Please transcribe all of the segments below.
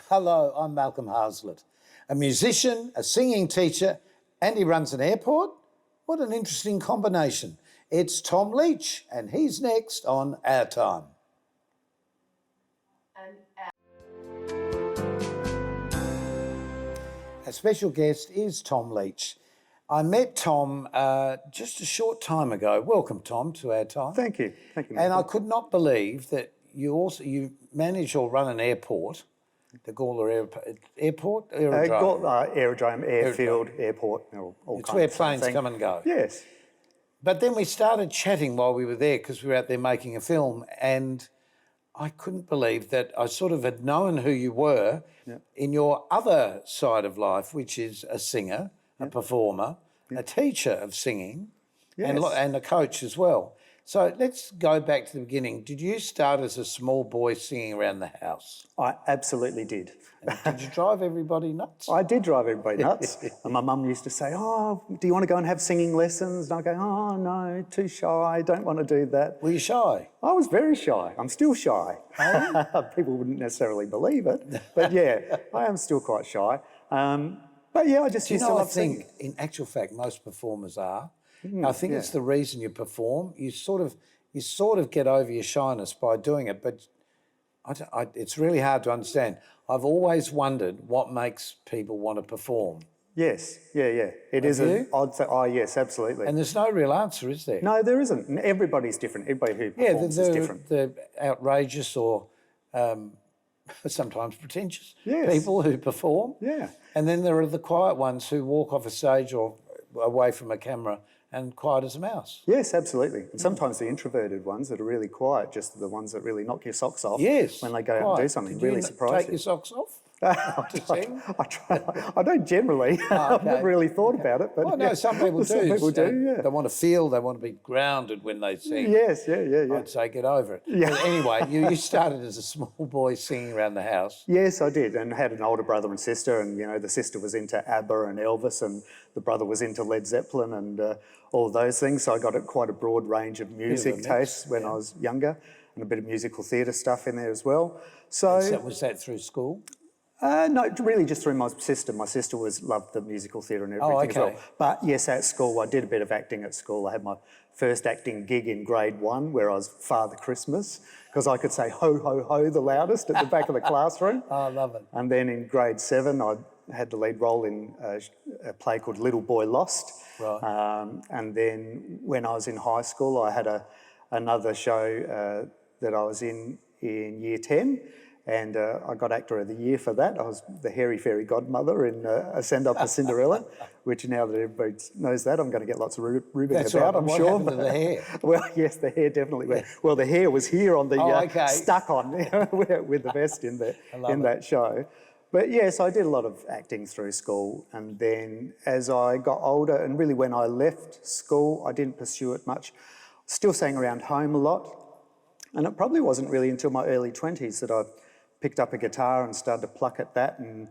Hello, I'm Malcolm Hazlitt, a musician, a singing teacher, and he runs an airport. What an interesting combination. It's Tom Leech, and he's next on OurTime. Our special guest is Tom Leech. I met Tom just a short time ago. Welcome, Tom, to OurTime. Thank you. Thank you, And Malcolm. I could not believe that you manage or run an airport, the Gawler Airport, Aerodrome, airfield, airport, all It's kinds where of planes thing. come and go. Yes. But then we started chatting while we were there because we were out there making a film, and I couldn't believe that I sort of had known who you were in your other side of life, which is a singer, a performer, a teacher of singing, and a coach as well. So let's go back to the beginning. Did you start as a small boy singing around the house? I absolutely did. And did you drive everybody nuts? I did drive everybody nuts. And my mum used to say, "Oh, do you want to go and have singing lessons?" And I go, "Oh, no, too shy, don't want to do that." Were you shy? I was very shy. I'm still shy. People wouldn't necessarily believe it. But yeah, I am still quite shy. But yeah, I just used to love singing. In actual fact, most performers are. I think it's the reason you perform. You sort of get over your shyness by doing it, but it's really hard to understand. I've always wondered what makes people want to perform. Yes, yeah. It is an odd thing. Oh, yes, absolutely. And there's no real answer, is there? No, there isn't. And everybody's different. Everybody who performs is different. The outrageous or sometimes pretentious people who perform. Yeah. And then there are the quiet ones who walk off a stage or away from a camera and quiet as a mouse. Yes, absolutely. And sometimes the introverted ones that are really quiet, just the ones that really knock your socks off when they go out and do something really surprising. Take your socks off? I try. I don't generally. I've never really thought about it. But well, no, some people do. Some people do, yeah. They want to feel, they want to be grounded when they sing. Yes, yeah. I'd say get over it. Yeah. But anyway, you started as a small boy singing around the house. Yes, I did, and had an older brother and sister, and the sister was into ABBA and Elvis, and the brother was into Led Zeppelin and all of those things. So I got quite a broad range of music tastes when I was younger, and a bit of musical theatre stuff in there as well. So was that through school? No, really just through my sister. My sister loved the musical theatre and everything as well. But yes, at school, I did a bit of acting at school. I had my first acting gig in grade 1 where I was Father Christmas because I could say ho, ho, ho the loudest at the back of the classroom. Oh, I love it. And then in grade 7, I had the lead role in a play called Little Boy Lost. Right. And then when I was in high school, I had another show that I was in year 10. And I got Actor of the Year for that. I was the hairy fairy godmother in A Send Up a Cinderella, which now that everybody knows that, I'm going to get lots of ribbing about, I'm sure. What happened to the hair? Well, yes, the hair definitely went. Well, the hair was here on the stuck on with the vest in that show. But yes, I did a lot of acting through school. And then as I got older, and really when I left school, I didn't pursue it much. Still sang around home a lot. And it probably wasn't really until my early 20s that I picked up a guitar and started to pluck at that, and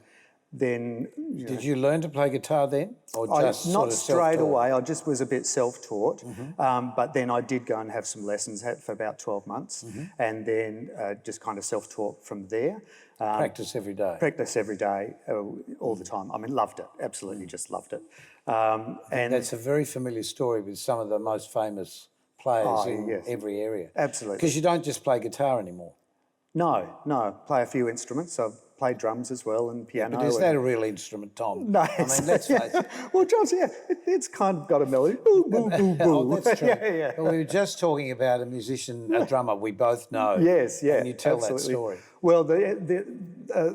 then... Did you learn to play guitar then? Or just not straight away, I just was a bit self-taught, but then I did go and have some lessons for about 12 months, and then just kind of self-taught from there. Practice every day? Practice every day, all the time. I mean, loved it, absolutely just loved it. And that's a very familiar story with some of the most famous players in every area. Absolutely. Because you don't just play guitar anymore. No, I play a few instruments. I've played drums as well and piano. But is that a real instrument, Tom? No. I mean, let's face it. Well, drums, it's kind of got a melody. Boo, boo, boo, boo. Oh, that's true. Yeah. But we were just talking about a musician, a drummer we both know. Yes, And you tell that story. Well,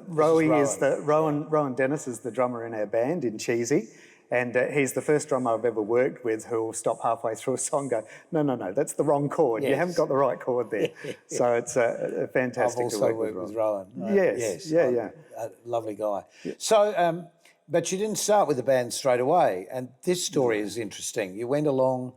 Rowan Dennis is the drummer in our band in Cheesy. And he's the first drummer I've ever worked with who will stop halfway through a song and go, no, that's the wrong chord. Yes. You haven't got the right chord there. So it's fantastic to work with Rowan. Yes. Yeah. A lovely guy. Yeah. So, but you didn't start with the band straight away. And this story is interesting. You went along...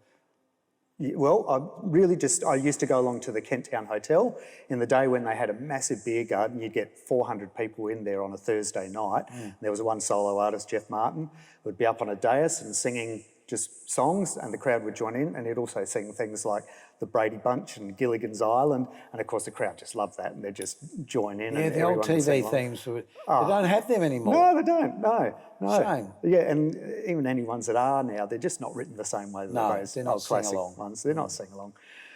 Well, I used to go along to the Kent Town Hotel in the day when they had a massive beer garden. You'd get 400 people in there on a Thursday night. There was one solo artist, Jeff Martin, who would be up on a dais and singing just songs and the crowd would join in, and he'd also sing things like the Brady Bunch and Gilligan's Island, and of course the crowd just loved that and they'd just join in. Yeah, and the old TV themes, they don't have them anymore. No, they don't, no. Shame. Yeah, and even any ones that are now, they're just not written the same way as they're not classic ones. They're not sing-along.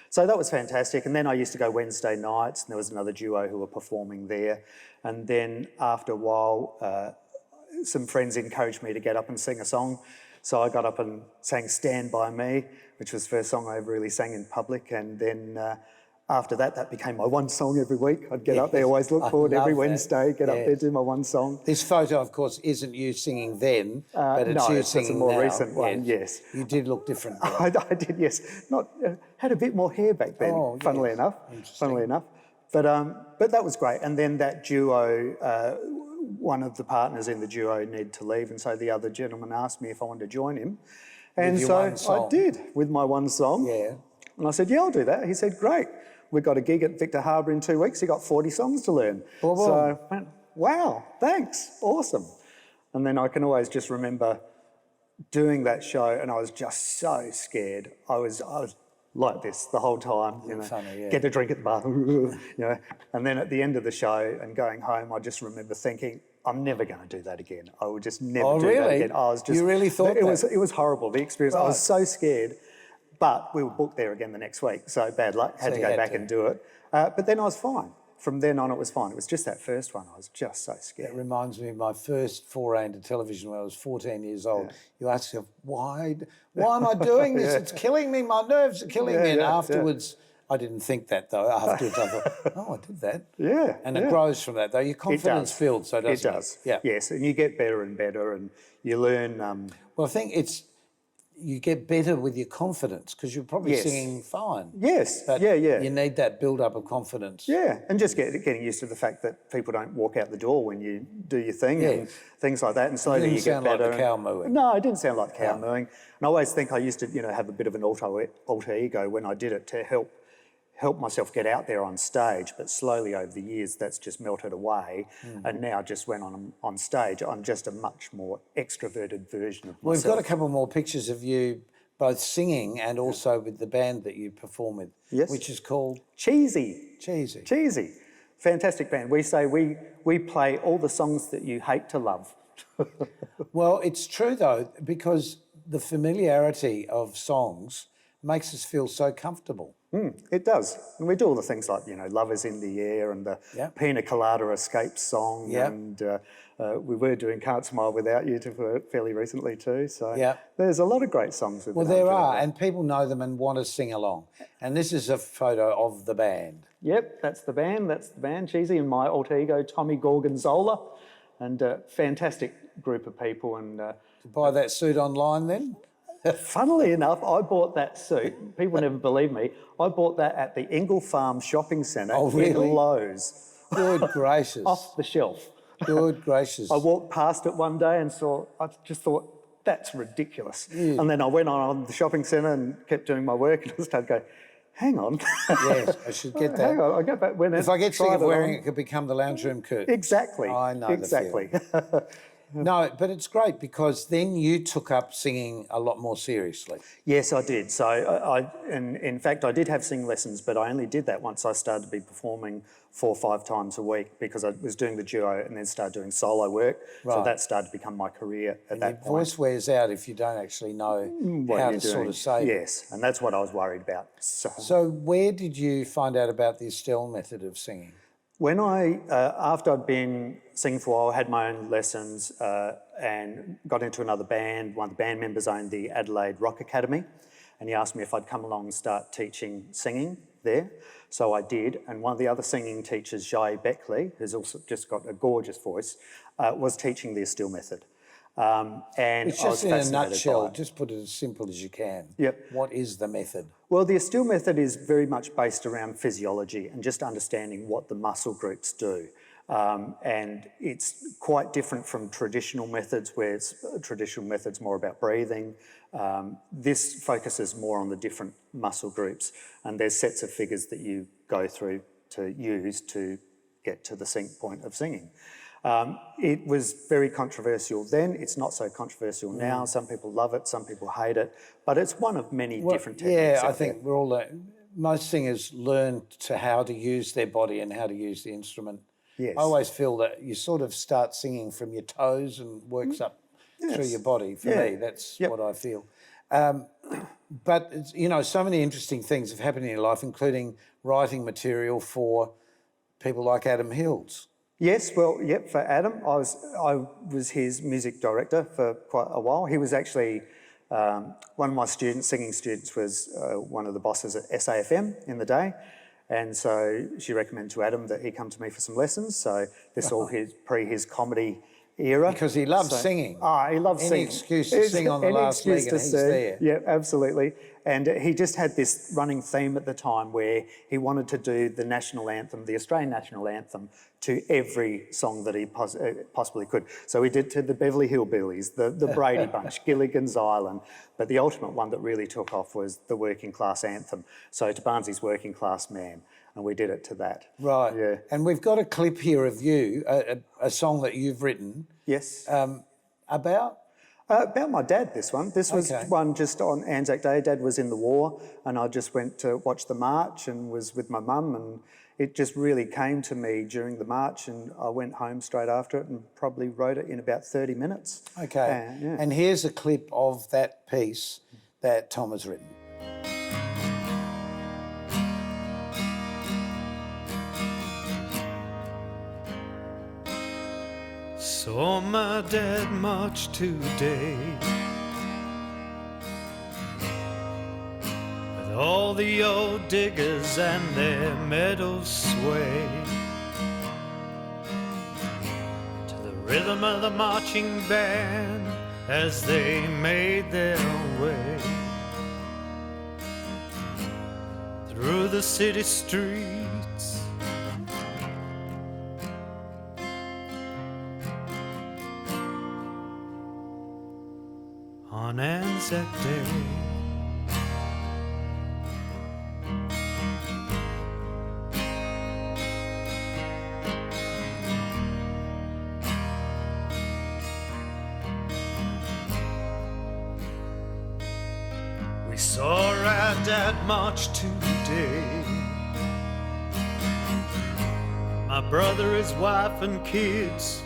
So that was fantastic. And then I used to go Wednesday nights, and there was another duo who were performing there. And then after a while, some friends encouraged me to get up and sing a song. So I got up and sang Stand By Me, which was the first song I ever really sang in public. And then after that, that became my one song every week. I'd get up there, always look forward every Wednesday, get up there, do my one song. This photo, of course, isn't you singing then, but it's you singing now. It's a more now. recent one, yes. You did look different then. I did, yes. Had a bit more hair back then, funnily enough. But that was great. And then that duo, one of the partners in the duo needed to leave, and so the other gentleman asked me if I wanted to join him. And so I did, with my one song. Yeah. And I said, yeah, I'll do that. He said, great. We've got a gig at Victor Harbour in 2 weeks. He got 40 songs to learn. Boom. So I went, wow, thanks, awesome. And then I can always just remember doing that show, and I was just so scared. I was like this the whole time, Funny, get a drink at the bar, And then at the end of the show and going home, I just remember thinking, I'm never going to do that again. I would just never do that again. I was just, you really thought it was horrible, the experience. Right. I was so scared, but we were booked there again the next week, so bad luck, had to go back and do it. But then I was fine. From then on, it was fine. It was just that first one. I was just so scared. It reminds me of my first foray into television when I was 14 years old. Yeah. You ask yourself, why am I doing this? It's killing me. My nerves are killing me. And afterwards, I didn't think that though. Afterwards, I thought, oh, I did that. Yeah. And it grows from that though. Your confidence builds, so doesn't it? It does. Yeah. Yes, and you get better and better, and you learn. Well, I think you get better with your confidence because you're probably singing fine. Yes, but you need that build-up of confidence. Yeah, and just getting used to the fact that people don't walk out the door when you do your thing and things like that, and slowly you get better. It didn't sound like the cow mooing. No, it didn't sound like cow mooing. And I always think I used to, have a bit of an alter ego when I did it to help myself get out there on stage, but slowly over the years that's just melted away, and now just when I'm on stage, I'm just a much more extroverted version of myself. We've got a couple more pictures of you both singing and also with the band that you perform with, which is called? Cheesy. Cheesy. Fantastic band. We say we play all the songs that you hate to love. Well, it's true though, because the familiarity of songs makes us feel so comfortable. It does. And we do all the things like, Love is in the Air and the Pina Colada Escape song. And we were doing Can't Smile Without You fairly recently too. So there's a lot of great songs with there are, and people know them and want to sing along. And this is a photo of the band. Yep, that's the band, Cheesy, and my alter ego, Tommy Gorgonzola. And a fantastic group of people. And Did you buy that suit online then? Funnily enough, I bought that suit. People never believe me. I bought that at the Ingle Farm Shopping Centre in Lowe's. Good gracious. Off the shelf. Good gracious. I walked past it one day and I just thought, that's ridiculous. And then I went on the shopping centre and kept doing my work, and I started going, hang on. Yes, I should get that. Hang on, I'll go back when if I get sick of wearing it, could become the lounge room curtain. Exactly. I know exactly. the feeling. No, but it's great because then you took up singing a lot more seriously. Yes, I did. So in fact, I did have singing lessons, but I only did that once I started to be performing 4 or 5 times a week, because I was doing the duo and then started doing solo work. Right. So that started to become my career at that point. Your voice wears out if you don't actually know how to sort of say it. Yes, and that's what I was worried about. So where did you find out about the Estelle method of singing? When after I'd been singing for a while, I had my own lessons and got into another band. One of the band members owned the Adelaide Rock Academy, and he asked me if I'd come along and start teaching singing there. So I did, and one of the other singing teachers, Jai Beckley, who's also just got a gorgeous voice, was teaching the Estelle method. And it's just in a nutshell, just put it as simple as you can. Yep. What is the method? Well, the Estelle method is very much based around physiology and just understanding what the muscle groups do. And it's quite different from traditional methods, where traditional methods more about breathing. This focuses more on the different muscle groups, and there's sets of figures that you go through to use to get to the sync point of singing. It was very controversial then. It's not so controversial now. Some people love it, some people hate it, but it's one of many different techniques. Yeah, I think we're all most singers learn to how to use their body and how to use the instrument. Yes. I always feel that you sort of start singing from your toes and works up through your body. For me, that's what I feel. But, you know, so many interesting things have happened in your life, including writing material for people like Adam Hills. Yes, well, yep, for Adam, I was his music director for quite a while. He was actually, one of my students, singing students, was one of the bosses at SAFM in the day. And so she recommended to Adam that he come to me for some lessons. So this all his comedy era. Because he loves singing. He loves singing. Any excuse to sing on the last leg and he's there. Yeah, absolutely. And he just had this running theme at the time where he wanted to do the national anthem, the Australian national anthem, to every song that he possibly could. So he did to the Beverly Hillbillies, the Brady Bunch, Gilligan's Island, but the ultimate one that really took off was the working class anthem. So to Barnsley's Working Class Man, and we did it to that. Right. Yeah. And we've got a clip here of you, a song that you've written. Yes. About? About my dad, this one. This was one just on Anzac Day. Dad was in the war, and I just went to watch the march and was with my mum, and it just really came to me during the march, and I went home straight after it and probably wrote it in about 30 minutes. Okay. And here's a clip of that piece that Tom has written. Saw my dad march today with all the old diggers and their medals sway to the rhythm of the marching band as they made their way through the city streets. On Anzac Day, we saw our dad march today. My brother, his wife and kids,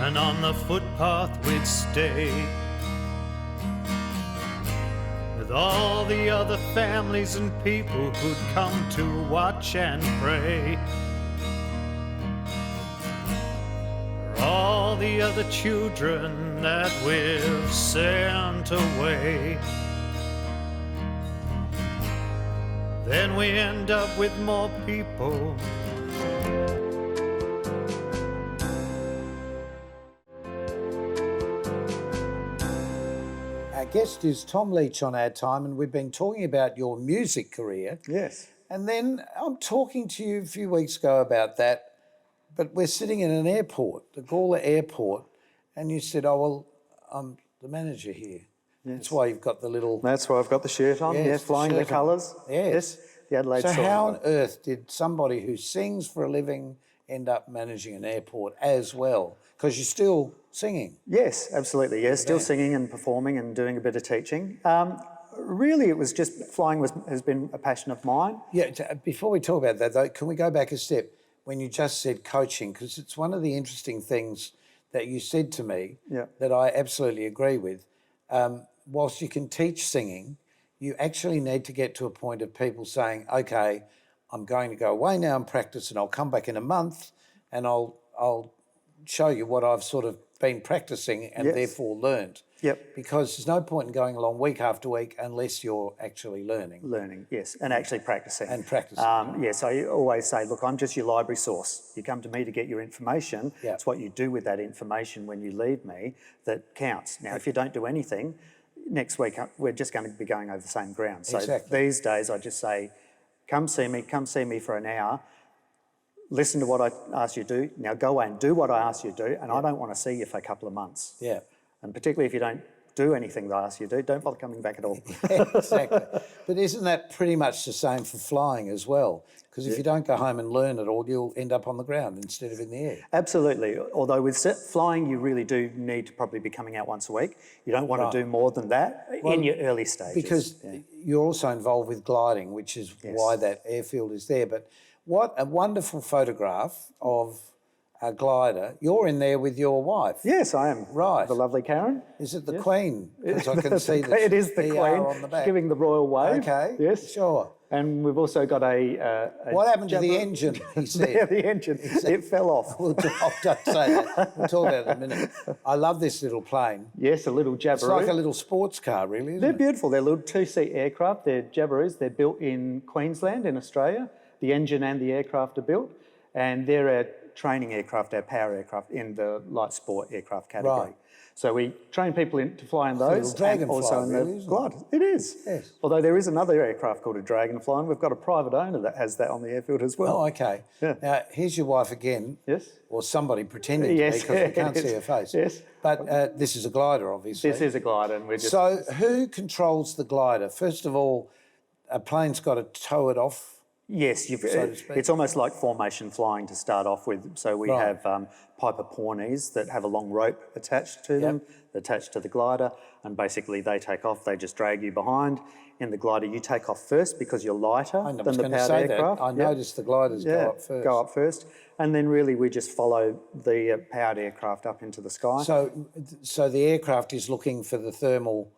and on the footpath we'd stay with all the other families and people who'd come to watch and pray. For all the other children that we've sent away. Then we end up with more people. Our guest is Tom Leech on OurTime, and we've been talking about your music career. Yes. And then I'm talking to you a few weeks ago about that, but we're sitting in an airport, the Gawler Airport, and you said, oh, well, I'm the manager here. Yes. That's why you've got the little... That's why I've got the shirt on, flying the colours. Yes. The Adelaide So Storm. how on earth did somebody who sings for a living end up managing an airport as well? Because you're still singing. Yes, absolutely. Yeah, still singing and performing and doing a bit of teaching. Really, it was just flying has been a passion of mine. Yeah, before we talk about that though, can we go back a step when you just said coaching? Because it's one of the interesting things that you said to me that I absolutely agree with. Whilst you can teach singing, you actually need to get to a point of people saying, okay, I'm going to go away now and practice and I'll come back in a month and I'll show you what I've sort of been practicing and therefore learned. Yep. Because there's no point in going along week after week unless you're actually learning. Learning, yes, and actually practicing. And practicing. Yes, I always say, look, I'm just your library source. You come to me to get your information. Yeah. It's what you do with that information when you leave me that counts. Now, if you don't do anything, next week we're just going to be going over the same ground. So these days I just say, come see me for an hour. Listen to what I ask you to do. Now go away and do what I ask you to do, and I don't want to see you for a couple of months. Yeah. And particularly if you don't do anything they ask you to do, don't bother coming back at all. Exactly. But isn't that pretty much the same for flying as well? Because if you don't go home and learn it all, you'll end up on the ground instead of in the air. Absolutely. Although with flying, you really do need to probably be coming out once a week. You don't want to do more than that in your early stages. Because you're also involved with gliding, which is why that airfield is there. But what a wonderful photograph of a glider. You're in there with your wife. Yes, I am. Right. The lovely Karen. Is it the Queen? Because I can see that it is the Queen on the back. giving the royal wave. Okay. Yes. Sure. And we've also got a what happened to the engine, he said? Yeah, the engine. It fell off. Don't say that. We'll talk about it in a minute. I love this little plane. Yes, a little Jabberoo. It's like a little sports car, really, isn't They're it? beautiful. They're little two-seat aircraft. They're Jabberoos. They're built in Queensland in Australia. The engine and the aircraft are built. And they're our training aircraft, our power aircraft in the light sport aircraft category. Right. So we train people to fly in those, and also in the glide. It is. Yes. Although there is another aircraft called a Dragonfly, and we've got a private owner that has that on the airfield as well. Oh, okay. Yeah. Now, here's your wife again. Yes. Or somebody pretending to be, because we can't see her face. Yes. But this is a glider, obviously. This is a glider, and we're just... So who controls the glider? First of all, a plane's got to tow it off. Yes, it's almost like formation flying to start off with. So we have Piper Pawnees that have a long rope attached to them, attached to the glider, and basically they take off, they just drag you behind. In the glider, you take off first because you're lighter than the powered aircraft. I noticed the gliders go up first. Go up first. And then really we just follow the powered aircraft up into the sky. So the aircraft is looking for the thermal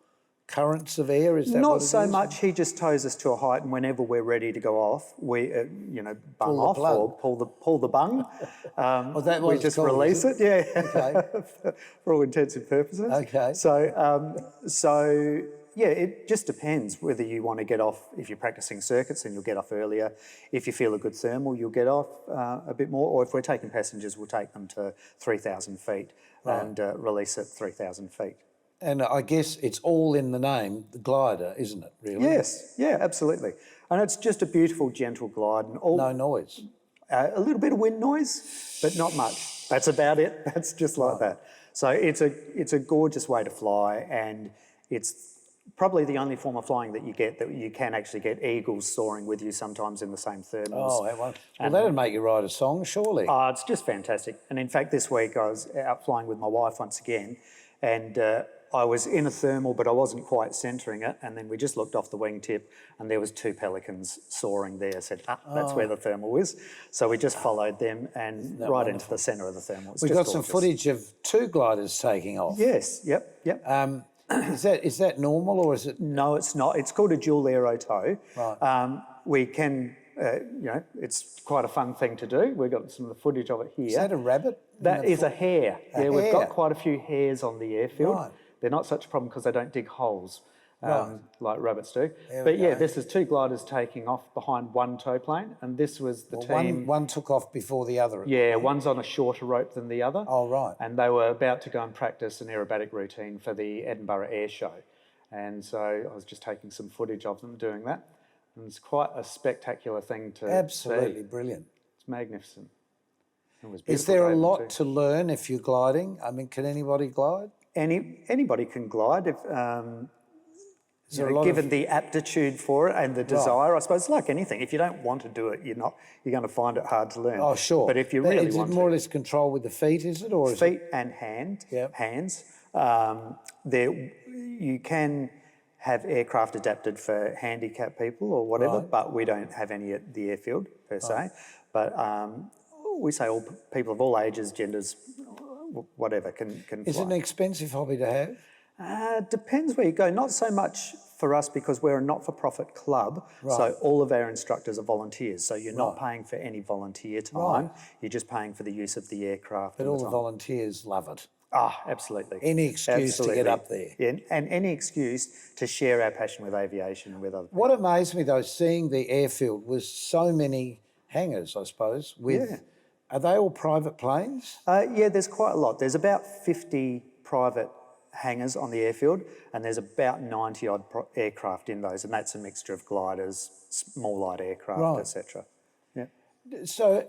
currents of air, is that Not what it so is? much. He just tows us to a height, and whenever we're ready to go off, we, bung Pull the off plug. or pull the bung. We just release it. Yeah. Okay. For all intents and purposes. Okay. So yeah, it just depends whether you want to get off. If you're practicing circuits, then you'll get off earlier. If you feel a good thermal, you'll get off a bit more. Or if we're taking passengers, we'll take them to 3,000 feet and release at 3,000 feet. And I guess it's all in the name, the glider, isn't it, really? Yes, yeah, absolutely. And it's just a beautiful, gentle glide. And No noise. A little bit of wind noise, but not much. That's about it. That's just like that. So it's a gorgeous way to fly, and it's probably the only form of flying that you get that you can actually get eagles soaring with you sometimes in the same thermals. Oh, well, that'd make you write a song, surely. It's just fantastic. And in fact, this week I was out flying with my wife once again, and I was in a thermal, but I wasn't quite centering it. And then we just looked off the wingtip, and there was two pelicans soaring there. I said, that's where the thermal is. So we just followed them and right into the centre of the thermal. We've got some footage of two gliders taking off. Yes, yep. Is that normal, or is it? No, it's not. It's called a dual aero tow. Right. We can, it's quite a fun thing to do. We've got some of the footage of it here. Is that a rabbit? That is a hare. A we've hare. got quite a few hares on the airfield. Right. They're not such a problem because they don't dig holes like rabbits do. There But we yeah, go. this is two gliders taking off behind one tow plane, and this was the team. One took off before the other. Yeah, one's on a shorter rope than the other. Oh, right. And they were about to go and practice an aerobatic routine for the Edinburgh Air Show. And so I was just taking some footage of them doing that. And it's quite a spectacular thing to Absolutely see. brilliant. It's magnificent. It was Is beautiful there a day lot too. to learn if you're gliding? I mean, can anybody glide? Anybody can glide if, Is there a lot given of... the aptitude for it and the desire. I suppose like anything, if you don't want to do it, you're going to find it hard to learn. Oh, sure. But if you really is want it more to, or less control with the feet, is it? Or is feet and hands. You can have aircraft adapted for handicapped people or whatever, but we don't have any at the airfield per se. But we say all people of all ages, genders, whatever can fly. Is it an expensive hobby to have? Depends where you go. Not so much for us because we're a not-for-profit club, so all of our instructors are volunteers. So you're not paying for any volunteer time. You're just paying for the use of the aircraft. But all the volunteers love it. Absolutely. Any excuse to get up there. Yeah, and any excuse to share our passion with aviation and with other people. What amazed me, though, seeing the airfield was so many hangars, I suppose, with... Are they all private planes? Yeah, there's quite a lot. There's about 50 private hangars on the airfield, and there's about 90 odd aircraft in those, and that's a mixture of gliders, small light aircraft, etc. Yeah. So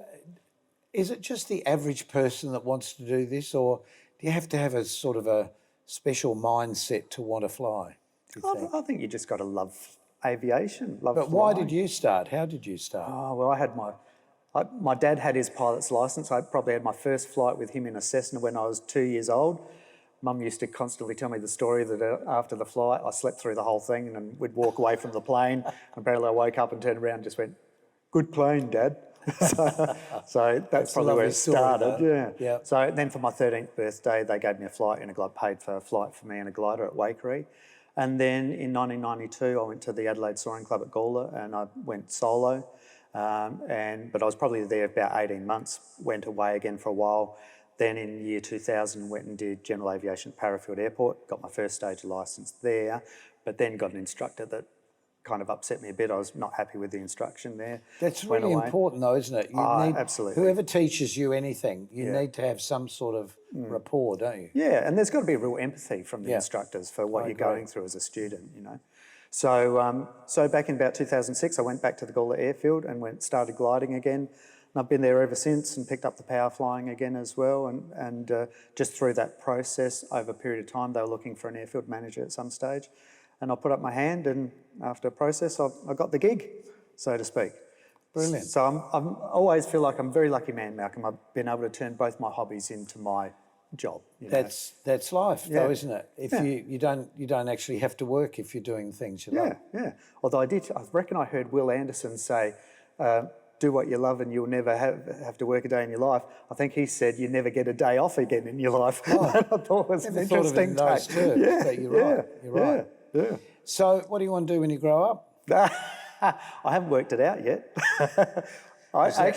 is it just the average person that wants to do this, or do you have to have a sort of a special mindset to want to fly, do you think? I think you just got to love aviation, love But why did you start? How did you start? Oh, well, my dad had his pilot's licence. I probably had my first flight with him in a Cessna when I was 2 years old. Mum used to constantly tell me the story that after the flight, I slept through the whole thing and we'd walk away from the plane. And apparently I woke up and turned around and just went, "Good plane, Dad." so that's probably where it started. Yeah. So then for my 13th birthday, they gave me a flight and paid for a flight for me and a glider at Waikerie. And then in 1992, I went to the Adelaide Soaring Club at Gawler and I went solo. But I was probably there about 18 months, went away again for a while. Then in year 2000, went and did general aviation at Parafield Airport, got my first stage licence there, but then got an instructor that kind of upset me a bit. I was not happy with the instruction there. That's really important though, isn't it? Absolutely. Whoever teaches you anything, you need to have some sort of rapport, don't you? Yeah, and there's got to be a real empathy from the instructors for what you're going through as a student, you know. So back in about 2006, I went back to the Gawler Airfield and started gliding again. And I've been there ever since and picked up the power flying again as well. And just through that process, over a period of time, they were looking for an airfield manager at some stage. And I put up my hand and after a process, I got the gig, so to speak. Brilliant. So I always feel like I'm a very lucky man, Malcolm. I've been able to turn both my hobbies into my job. You know? That's life, though, isn't it? If you don't actually have to work if you're doing things you love. Yeah. Although I reckon I heard Will Anderson say, "Do what you love and you'll never have to work a day in your life." I think he said you never get a day off again in your life. Oh, I thought it was an interesting take. But you're right. You're right. Yeah. So, what do you want to do when you grow up? I haven't worked it out yet.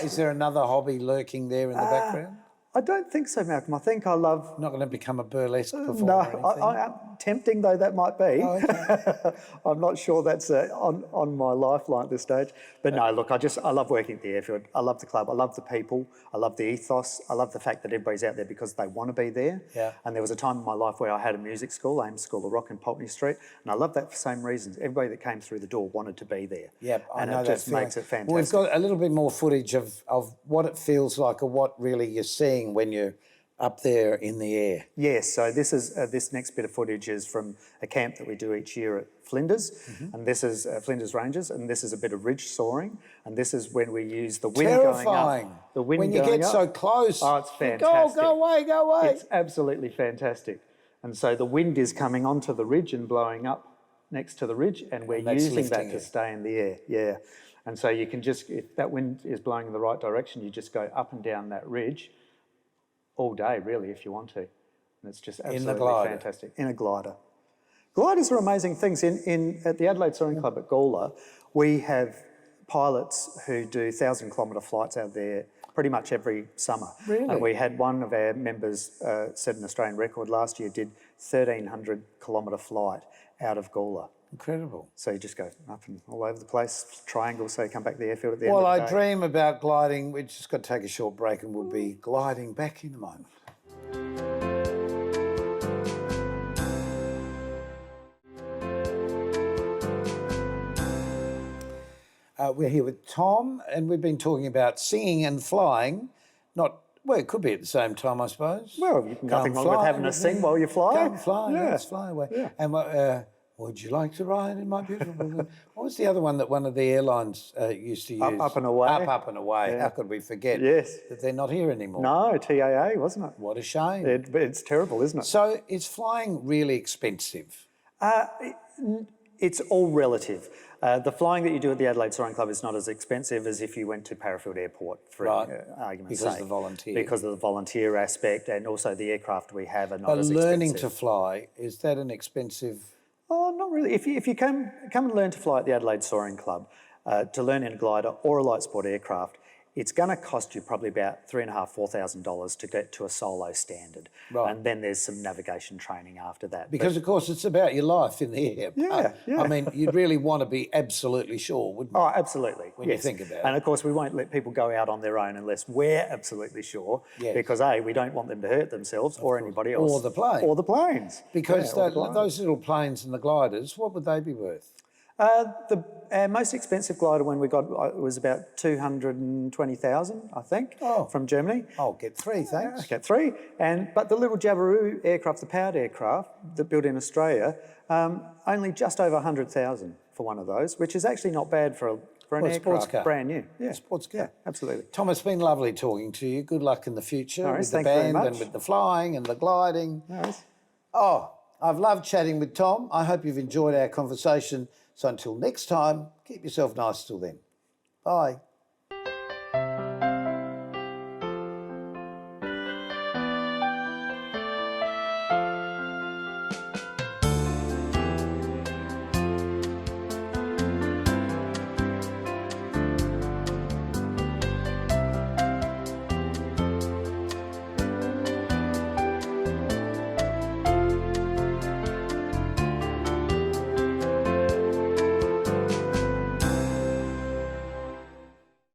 Is there another hobby lurking there in the background? I don't think so, Malcolm. I think I love... Not going to become a burlesque performer No, or anything? tempting though that might be. Oh, okay. I'm not sure that's on my lifeline at this stage. But no, look, I love working at the airfield. I love the club. I love the people. I love the ethos. I love the fact that everybody's out there because they want to be there. Yeah. And there was a time in my life where I had a music school, Ames School of Rock in Pulteney Street, and I love that for the same reasons. Everybody that came through the door wanted to be there. Yep, I know and it just makes it fantastic. Well, we've got a little bit more footage of what it feels like or what really you're seeing when you're up there in the air. Yes, so this is this next bit of footage is from a camp that we do each year at Flinders, and this is Flinders Ranges, and this is a bit of ridge soaring, and this is when we use the wind Terrifying. going up. The wind when you going get up. so close. Oh, it's fantastic. Go away. It's absolutely fantastic. And so the wind is coming onto the ridge and blowing up next to the ridge, and we're using that to stay in the air. Yeah. And so you can just, if that wind is blowing in the right direction, you just go up and down that ridge all day, really, if you want to. And it's just absolutely fantastic. In a glider. Gliders are amazing things. At the Adelaide Soaring Club at Gawler, we have pilots who do 1,000-kilometre flights out there pretty much every summer. Really? And we had one of our members set an Australian record last year, did 1,300-kilometre flight out of Gawler. Incredible. So you just go up and all over the place, triangle, so you come back to the airfield at the end Well, of the I day. dream about gliding. We've just got to take a short break and we'll be gliding back in a moment. We're here with Tom and we've been talking about singing and flying. Well, it could be at the same time, I suppose. Well, nothing wrong with having a sing while you fly. Go and fly, let's fly away. Yeah. And would you like to ride in my beautiful... What was the other one that one of the airlines used to use? Up and Away. Up and Away. Yeah. How could we forget that they're not here anymore? No, TAA, wasn't it? What a shame. It's terrible, isn't it? So is flying really expensive? It's all relative. The flying that you do at the Adelaide Soaring Club is not as expensive as if you went to Parafield Airport, for argument's sake. Because of the volunteer. Because of the volunteer aspect, and also the aircraft we have are not as expensive. But learning to fly, is that an expensive... Oh, not really. If you come and learn to fly at the Adelaide Soaring Club, to learn in a glider or a light sport aircraft, it's going to cost you probably about $3,500, $4,000 to get to a solo standard. Right. And then there's some navigation training after that. Because, of course, it's about your life in the air. Yeah. I mean, you'd really want to be absolutely sure, wouldn't you? Oh, absolutely. When you think about it. And, of course, we won't let people go out on their own unless we're absolutely sure. Yes. Because, A, we don't want them to hurt themselves or anybody else. Or the plane. Or the planes. Because those little planes and the gliders, what would they be worth? Our most expensive glider when we got was about 220,000, I think, from Germany. I'll get 3, thanks. Okay, 3. But the little Jabiru aircraft, the powered aircraft that built in Australia, only just over 100,000 for one of those, which is actually not bad for an aircraft, sports car. brand new. Yeah, sports car. Yeah, absolutely. Tom, it's been lovely talking to you. Good luck in the future with the thank you very band much. and with the flying and the gliding. No worries. Oh, I've loved chatting with Tom. I hope you've enjoyed our conversation. So until next time, keep yourself nice till then. Bye.